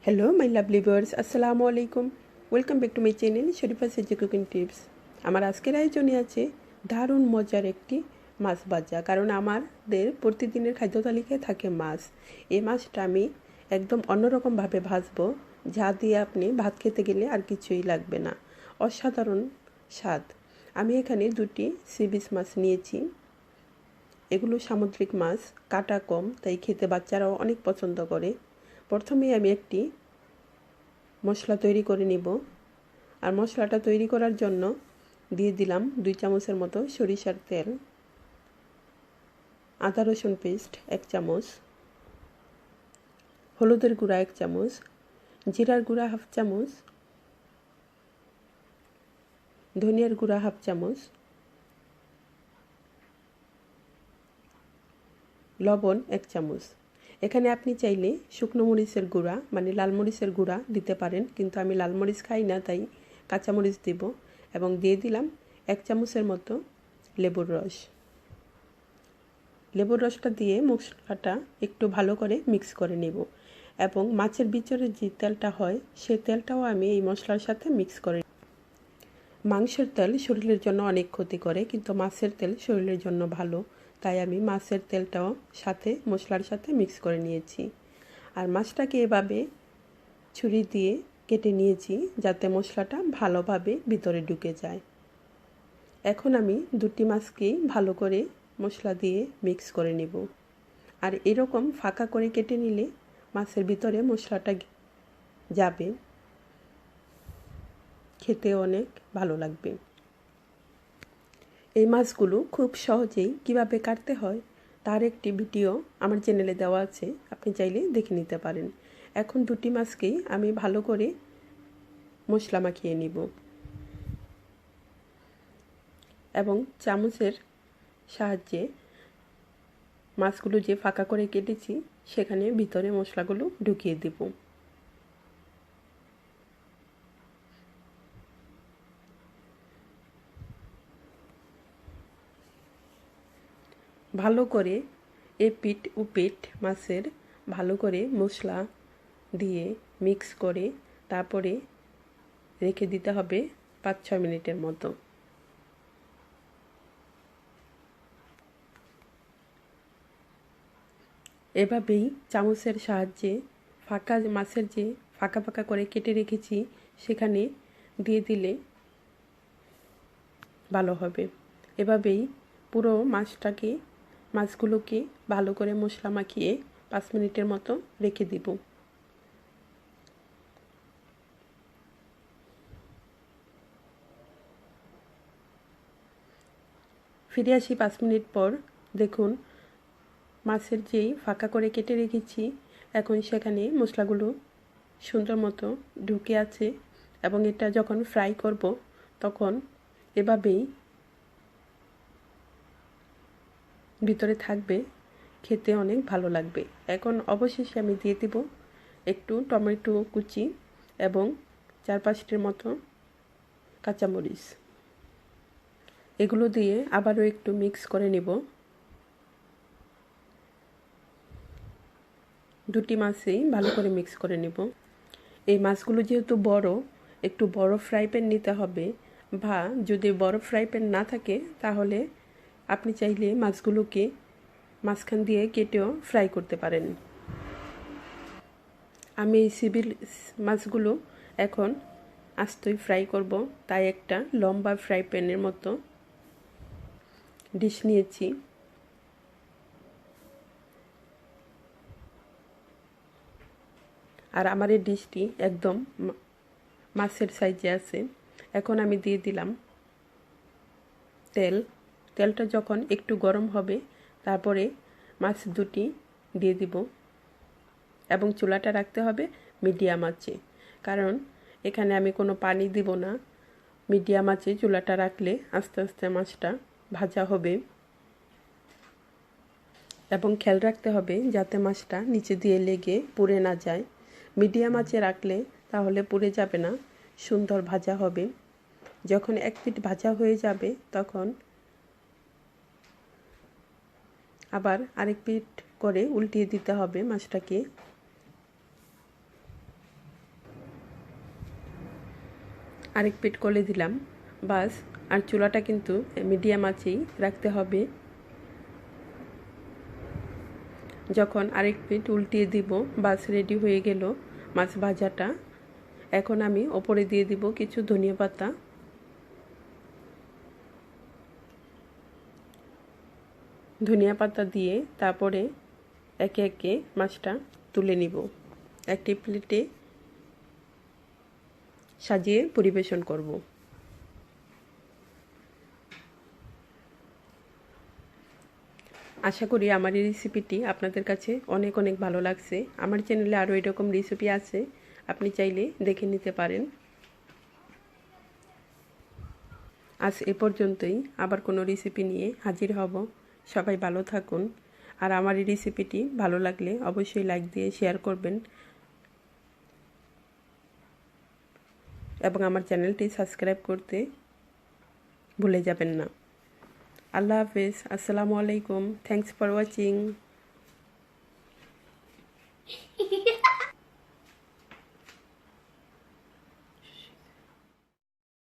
Hello my lovely viewers, আসসালামু আলাইকুম। Welcome back to my channel Sharifa সেজি কুকিং টিপস। আমার আজকের আয়োজনে আছে দারুণ মজার একটি মাছ ভাজা, কারণ আমাদের প্রতিদিনের খাদ্য তালিকায় থাকে মাছ। এই মাছটা আমি একদম অন্যরকমভাবে ভাজবো, যা দিয়ে আপনি ভাত খেতে গেলে আর কিছুই লাগবে না। অসাধারণ স্বাদ। আমি এখানে দুটি সি বিচ মাছ নিয়েছি। এগুলো সামুদ্রিক মাছ, কাটা কম, তাই খেতে বাচ্চারাও অনেক পছন্দ করে। প্রথমে আমি একটি মশলা তৈরি করে নিব। আর মশলাটা তৈরি করার জন্য দিয়ে দিলাম 2 চামচের মতো সরিষার তেল, আদা রসুন পেস্ট 1 চামচ, হলুদের গুঁড়া 1 চামচ, জিরার গুঁড়া 1/2 চামচ, ধনিয়ার গুঁড়া 1/2 চামচ, লবণ 1 চামচ। এখানে আপনি চাইলে শুকনো মরিচের গুঁড়া মানে লাল মরিচের গুঁড়া দিতে পারেন, কিন্তু আমি লাল মরিচ খাই না, তাই কাঁচা মরিচ দিব। এবং দিয়ে দিলাম 1 চামচের মতো লেবুর রস। লেবুর রসটা দিয়ে মশলাটা একটু ভালো করে মিক্স করে নেব। এবং মাছের ভিতরে যে তেলটা হয় সেই তেলটাও আমি এই মশলার সাথে মিক্স করে। মাংসের তেল শরীরের জন্য অনেক ক্ষতি করে, কিন্তু মাছের তেল শরীরের জন্য ভালো, তাই আমি মাছের তেলটাও সাথে মশলার সাথে মিক্স করে নিয়েছি। আর মাছটাকে এভাবে ছুরি দিয়ে কেটে নিয়েছি যাতে মশলাটা ভালোভাবে ভিতরে ঢুকে যায়। এখন আমি দুটি মাছকেই ভালো করে মশলা দিয়ে মিক্স করে নেব। আর এরকম ফাঁকা করে কেটে নিলে মাছের ভিতরে মশলাটা যাবে, খেতে অনেক ভালো লাগবে। এই মাছগুলো খুব সহজেই কিভাবে কাটতে হয় তার একটি ভিডিও আমার চ্যানেলে দেওয়া আছে, আপনি চাইলে দেখে নিতে পারেন। এখন দুটি মাছকেই আমি ভালো করে মশলা মাখিয়ে নিব এবং চামচের সাহায্যে মাছগুলো যে ফাঁকা করে কেটেছি সেখানে ভিতরে মশলাগুলো ঢুকিয়ে দেব। ভালো করে এপিঠ ওপিঠ মাছের ভালো করে মশলা দিয়ে মিক্স করে তারপরে রেখে দিতে হবে 5-6 মিনিটের মতো। এভাবেই চামচের সাহায্যে ফাঁকা মাছের যে ফাঁকা ফাঁকা করে কেটে রেখেছি সেখানে দিয়ে দিলে ভালো হবে। এভাবেই পুরো মাছগুলোকে ভালো করে মশলা মাখিয়ে 5 মিনিটের মতো রেখে দিব। ফিরে আসি 5 মিনিট পর। দেখুন মাছের যেই ফাঁকা করে কেটে রেখেছি এখন সেখানে মশলাগুলো সুন্দর মতো ঢুকে আছে। এবং এটা যখন ফ্রাই করব তখন এভাবেই ভিতরে থাকবে, খেতে অনেক ভালো লাগবে। এখন অবশেষে আমি দিয়ে দেব একটু টমেটো কুচি এবং 4-5টির মতো কাঁচামরিচ। এগুলো দিয়ে আবারও একটু মিক্স করে নেব। দুটি মাছই ভালো করে মিক্স করে নেব। এই মাছগুলো যেহেতু একটু বড় ফ্রাই প্যান নিতে হবে, বা যদি বড় ফ্রাই প্যান না থাকে তাহলে আপনি চাইলে মাছগুলোকে মাঝখান দিয়ে কেটেও ফ্রাই করতে পারেন। আমি এই মাছগুলো এখন আস্তই ফ্রাই করব, তাই একটা লম্বা ফ্রাই প্যানের মতো ডিশ নিয়েছি। আর আমার এই ডিশটি একদম মাছের সাইজে আছে। এখন আমি দিয়ে দিলাম তেলটা যখন একটু গরম হবে তারপরে মাছ দুটি দিয়ে দিব এবং চুলাটা রাখতে হবে মিডিয়াম আঁচে, কারণ এখানে আমি কোনো পানি দিব না। মিডিয়াম আঁচে চুলাটা রাখলে আস্তে আস্তে মাছটা ভাজা হবে। এবং খেয়াল রাখতে হবে যাতে মাছটা নিচে দিয়ে লেগে পুড়ে না যায়। মিডিয়াম আঁচে রাখলে তাহলে পুড়ে যাবে না, সুন্দর ভাজা হবে। যখন এক পিঠ ভাজা হয়ে যাবে তখন আবার আরেক পিঠ করে উল্টিয়ে দিতে হবে মাছটাকে। আরেক পিঠ করে দিলাম, বাস। আর চুলাটা কিন্তু মিডিয়াম আঁচেই রাখতে হবে। যখন আরেক পিঠ উল্টিয়ে দিব, বাস রেডি হয়ে গেল মাছ ভাজাটা। এখন আমি ওপরে দিয়ে দিব কিছু ধনিয়া পাতা। ধনিয়া পাতা দিয়ে তারপরে একে একে মাছটা তুলে নিব, একটি প্লেটে সাজিয়ে পরিবেশন করব। আশা করি আমার এই রেসিপিটি আপনাদের কাছে অনেক অনেক ভালো লাগছে। আমার চ্যানেলে আরও এরকম রেসিপি আছে, আপনি চাইলে দেখে নিতে পারেন। আজ এ পর্যন্তই, আবার কোনো রেসিপি নিয়ে হাজির হব। সবাই ভালো থাকুন। আর আমার এই রেসিপিটি ভালো লাগলে অবশ্যই লাইক দিয়ে শেয়ার করবেন এবং আমার চ্যানেলটি সাবস্ক্রাইব করতে ভুলে যাবেন না। আল্লাহ হাফেজ, আসসালামু আলাইকুম, থ্যাংকস ফর ওয়াচিং।